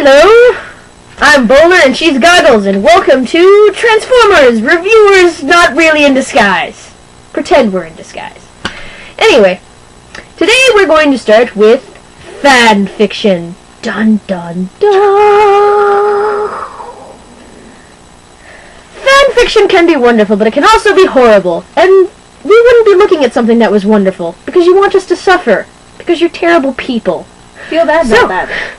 Hello, I'm Bowler and she's Goggles, and welcome to Transformers, Reviewers Not Really in Disguise. Pretend we're in disguise. Anyway, today we're going to start with fan fiction. Dun dun dun. Fan fiction can be wonderful, but it can also be horrible. And we wouldn't be looking at something that was wonderful, because you want us to suffer. Because you're terrible people. Feel bad about that.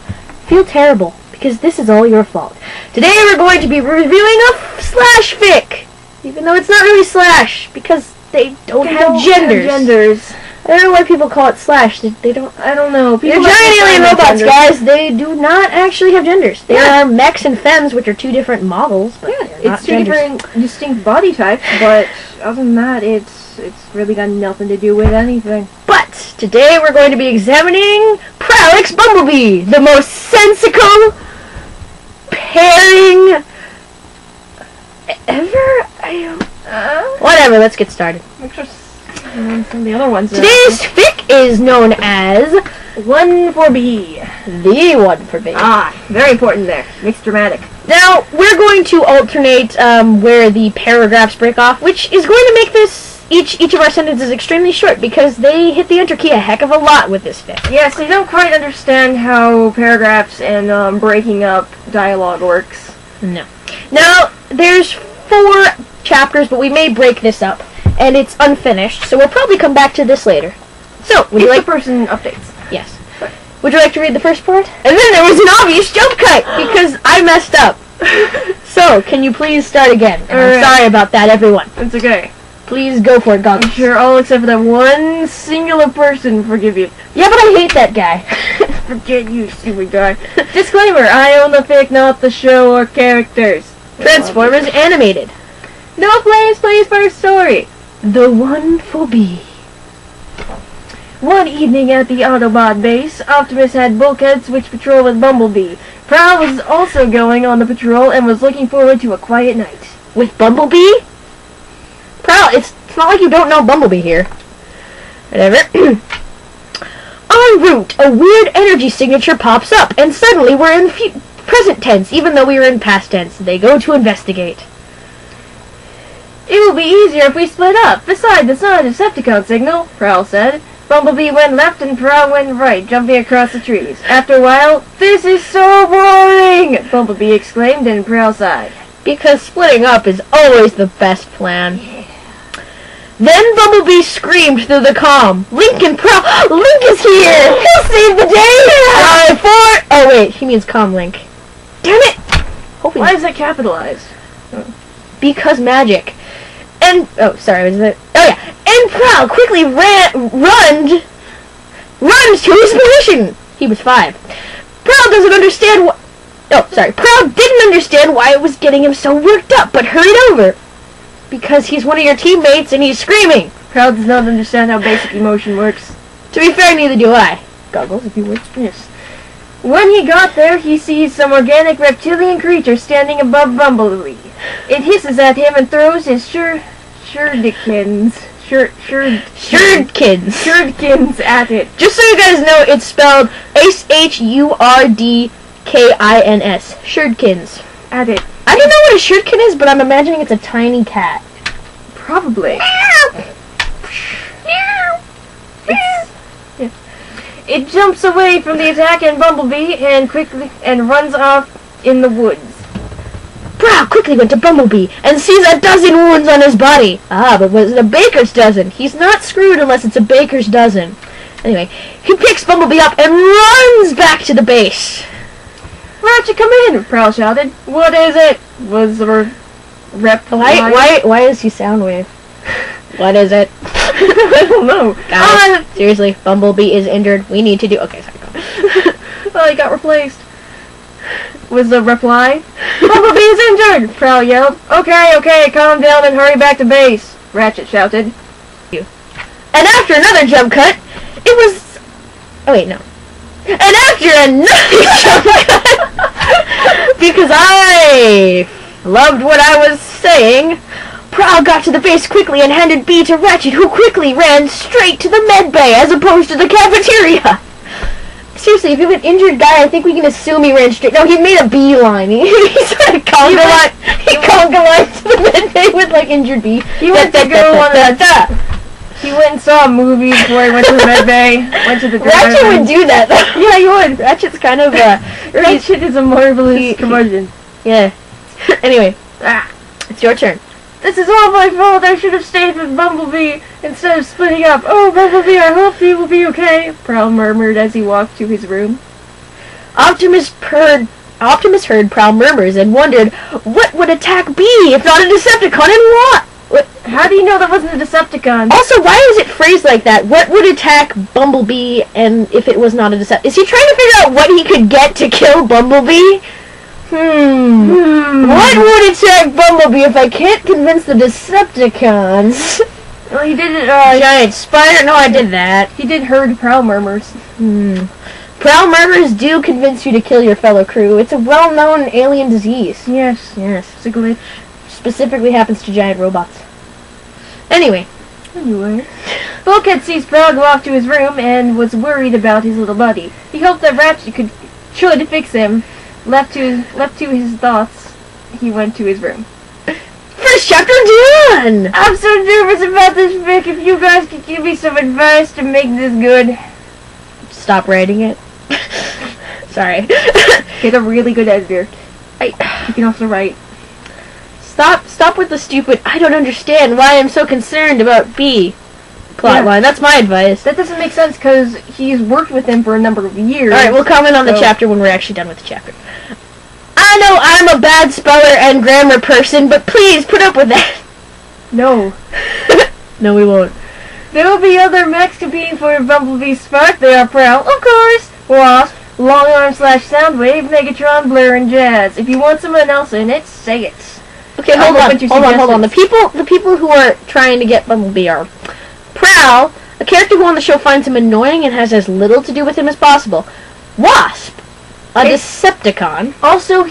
Feel terrible, because this is all your fault. Today we're going to be reviewing a slashfic, even though it's not really slash, because they don't have genders. I don't know why people call it slash. They don't. I don't know. They're giant alien robots, guys. They do not actually have genders. They are mechs and femmes, which are two different models. But it's two different distinct body types. But other than that, it's really got nothing to do with anything. But today we're going to be examining Prowl and Bumblebee, the most sensical pairing ever. Whatever. Let's get started. Some of the other ones. Today's fic is known as 1 for B. The 1 for B. Ah, very important there. Makes dramatic. Now, we're going to alternate where the paragraphs break off, which is going to make this each of our sentences extremely short, because they hit the enter key a heck of a lot with this fic. Yes, they don't quite understand how paragraphs and breaking up dialogue works. No. Now, there's 4 chapters, but we may break this up. And it's unfinished, so we'll probably come back to this later. So, would you like the person updates? Yes. Would you like to read the first part? And then there was an obvious jump cut because I messed up. So, can you please start again? And I'm sorry about that, everyone. It's okay. Please go for it, Goggles. I'm sure all except for that one singular person forgive you. Yeah, but I hate that guy. Forget you, stupid guy. Disclaimer: I own the fic, not the show or characters. Transformers Animated. No plays first story. The 1 for B. One evening at the Autobot base, Optimus had Bulkhead switch patrol with Bumblebee. Prowl was also going on the patrol and was looking forward to a quiet night. With Bumblebee? Prowl, it's not like you don't know Bumblebee here. Whatever. En route, a weird energy signature pops up, and suddenly we're in present tense, even though we were in past tense. They go to investigate. It will be easier if we split up. Besides, it's not a Decepticon signal, Prowl said. Bumblebee went left and Prowl went right, jumping across the trees. After a while, "This is so boring!" Bumblebee exclaimed, and Prowl sighed. Because splitting up is always the best plan. Yeah. Then Bumblebee screamed through the comm, "Link and Prowl! Link is here! He'll save the day! 5, 4... Oh wait, he means comm Link. Damn it! Hopefully. Why is that capitalized? Because magic. And runs quickly runs to his position. He was 5. Prowl didn't understand why it was getting him so worked up, but hurried over. Because he's one of your teammates and he's screaming. Prowl does not understand how basic emotion works. To be fair, neither do I. Goggles, if you would. Yes. When he got there, he sees some organic reptilian creature standing above Bumblebee. It hisses at him and throws his shurdkins at it. Just so you guys know, it's spelled Shurdkins. Shurdkins. At it. I don't know what a shurdkin is, but I'm imagining it's a tiny cat. Probably. It jumps away from the attack and Bumblebee and runs off in the woods. Prowl quickly went to Bumblebee and sees a dozen wounds on his body. Ah, but was it a baker's dozen? He's not screwed unless it's a baker's dozen. Anyway, he picks Bumblebee up and runs back to the base. "Ratchet, come in!" Prowl shouted. "What is it?" was the reply. Why is he Soundwave? What is it? I don't know. Guys, seriously, Bumblebee is injured. We need to do... Okay, sorry, go. Well, he got replaced. Was the reply. "Bumblebee is injured!" Prowl yelled. Okay, calm down and hurry back to base," Ratchet shouted. And after another jump cut, it was... Oh, wait, no. And after another jump cut, because I loved what I was saying, Prowl got to the base quickly and handed B to Ratchet, who quickly ran straight to the med bay as opposed to the cafeteria. seriously, if you have an injured guy, I think we can assume he ran straight. No, he made a beeline. He sort of conga line. He conga lined to the midday with like injured bee. He went to go on He went and saw a movie before he went to the med bay. Went to the Ratchet would do that though. Yeah, he would. Ratchet's kind of Ratchet is a marvelous curmudgeon. Yeah. Anyway, it's your turn. This is all my fault. I should have stayed with Bumblebee instead of splitting up. Oh, Bumblebee, I hope you will be okay, Prowl murmured as he walked to his room. Optimus heard Prowl murmurs and wondered, what would attack be if not a Decepticon, and what? How do you know that wasn't a Decepticon? Also, why is it phrased like that? What would attack Bumblebee and if it was not a Decepticon? Is he trying to figure out what he could get to kill Bumblebee? What would attack Bumblebee if I can't convince the Decepticons? Well, he did it, Giant spider? No, I did that. He did herd Prowl murmurs. Prowl murmurs do convince you to kill your fellow crew. It's a well-known alien disease. Yes. It's a glitch. Specifically happens to giant robots. Anyway. Bulkhead sees Prowl go off to his room and was worried about his little buddy. He hoped that Ratchet should fix him. Left to his thoughts, he went to his room. First chapter done! I'm so nervous about this fic. If you guys could give me some advice to make this good. Stop writing it. Sorry. Get a really good editor. You can also write. Stop with the stupid, I don't understand why I'm so concerned about B plotline. That's my advice. That doesn't make sense because he's worked with him for a number of years. Alright, we'll comment on the chapter when we're actually done with the chapter. I know I'm a bad speller and grammar person, but please put up with that. No. No, we won't. There will be other mechs competing for Bumblebee's spot. They are Prowl, of course, Wasp, Longarm / Soundwave, Megatron, Blur, and Jazz. If you want someone else in it, say it. Okay, hold on. The people who are trying to get Bumblebee are Prowl, a character who on the show finds him annoying and has as little to do with him as possible. Wasp, a Decepticon. Also,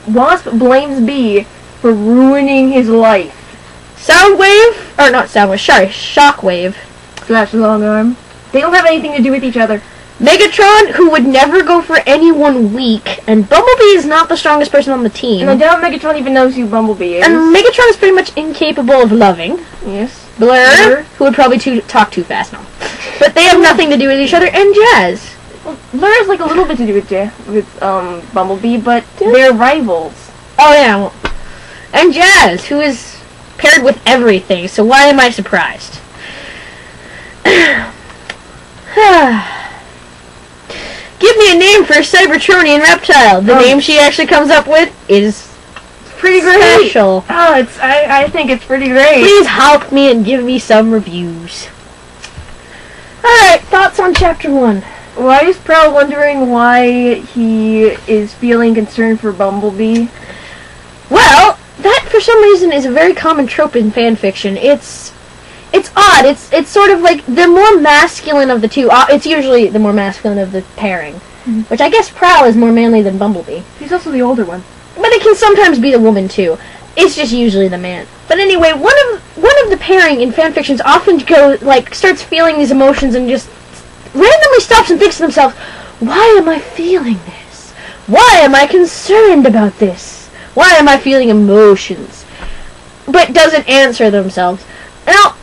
Wasp blames B for ruining his life. Shockwave. / Longarm. They don't have anything to do with each other. Megatron, who would never go for anyone weak, and Bumblebee is not the strongest person on the team. And I doubt Megatron even knows who Bumblebee is. And Megatron is pretty much incapable of loving. Yes. Blur, who would probably talk too fast now. But they have nothing to do with each other, and Jazz. Well, Blur has like a little bit to do with Bumblebee, but they're rivals. Oh yeah, well, and Jazz, who is paired with everything, so why am I surprised? Give me a name for a Cybertronian reptile. The name she actually comes up with is pretty great. Special. Oh, I think it's pretty great. Please help me and give me some reviews. Alright, thoughts on chapter 1. Why is Prowl wondering why he is feeling concerned for Bumblebee? Well, that for some reason is a very common trope in fanfiction. It's odd. It's sort of like the more masculine of the two. It's usually the more masculine of the pairing, which I guess Prowl is more manly than Bumblebee. He's also the older one. But it can sometimes be the woman too. It's just usually the man. But anyway, one of the pairing in fanfictions often starts feeling these emotions and just randomly stops and thinks to themselves, why am I feeling this? Why am I concerned about this? Why am I feeling emotions? But doesn't answer themselves. Now,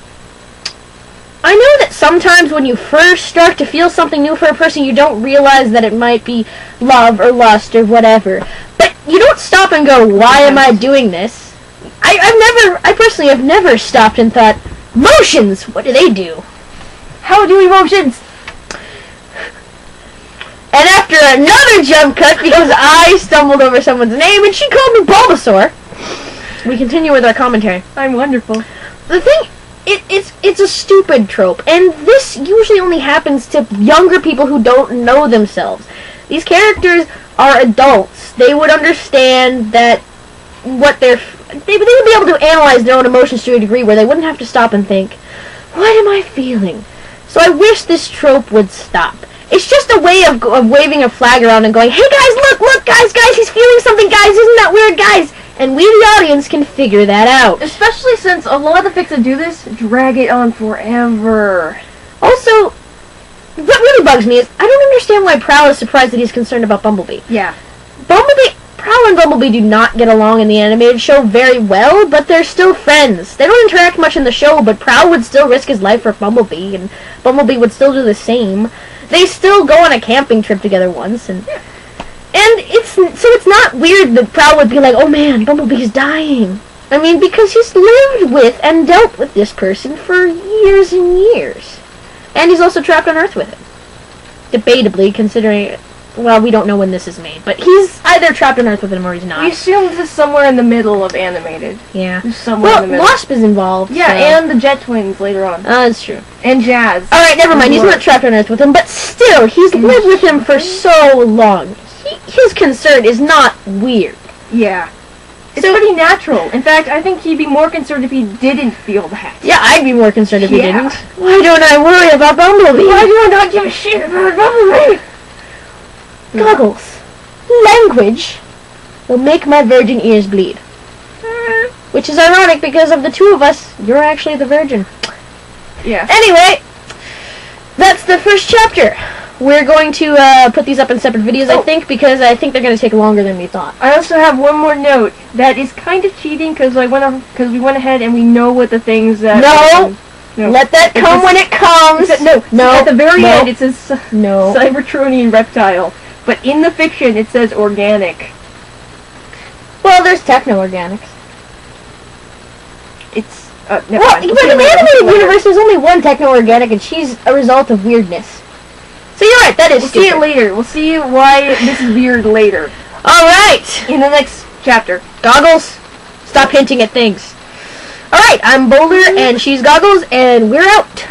I know that sometimes when you first start to feel something new for a person, you don't realize that it might be love or lust or whatever. But you don't stop and go, why am I doing this? I personally have never stopped and thought, emotions, what do they do? How do emotions? And after another jump cut, because I stumbled over someone's name and she called me Bulbasaur, we continue with our commentary. I'm wonderful. The thing, it's a stupid trope, and this usually only happens to younger people who don't know themselves. These characters are adults. They would understand that they would be able to analyze their own emotions to a degree where they wouldn't have to stop and think, what am I feeling? So I wish this trope would stop. It's just a way of waving a flag around and going, hey guys, look, guys, he's feeling something, guys, isn't that weird, guys? And we, the audience, can figure that out. Especially since a lot of the fics that do this drag it on forever. Also, what really bugs me is I don't understand why Prowl is surprised that he's concerned about Bumblebee. Yeah. Prowl and Bumblebee do not get along in the animated show very well, but they're still friends. They don't interact much in the show, but Prowl would still risk his life for Bumblebee, and Bumblebee would still do the same. They still go on a camping trip together once, and it's not weird that Prowl would be like, oh man, Bumblebee's dying. I mean, because he's lived with and dealt with this person for years and years. And he's also trapped on Earth with him. Debatably, considering, well, we don't know when this is made, but he's either trapped on Earth with him or he's not. We assume this is somewhere in the middle of animated. Yeah. Somewhere in the middle. Wasp is involved. Yeah, so. and the Jet Twins later on. That's true. And Jazz. Alright, never mind. He's not trapped on Earth with him, but still, he's lived with him for so long. His concern is not weird. Yeah. It's pretty natural. In fact, I think he'd be more concerned if he didn't feel that. Yeah, I'd be more concerned if he didn't. Why don't I worry about Bumblebee? Why do I not give a shit about Bumblebee? Goggles. Language will make my virgin ears bleed. Which is ironic because of the two of us, you're actually the virgin. Yeah. Anyway, that's the first chapter. We're going to put these up in separate videos, I think, because I think they're going to take longer than we thought. I also have one more note that is kind of cheating because we went ahead and we know what the things that. No, let that come when it comes. No. At the very end, it says Cybertronian reptile, but in the fiction, it says organic. Well, there's techno-organics. It's but in the animated universe, there's only one techno-organic, and she's a result of weirdness. So you're right, that is stupid. We'll see it later. We'll see why this is weird later. Alright! In the next chapter. Goggles, stop hinting at things. Alright, I'm Boulder, and she's Goggles, and we're out.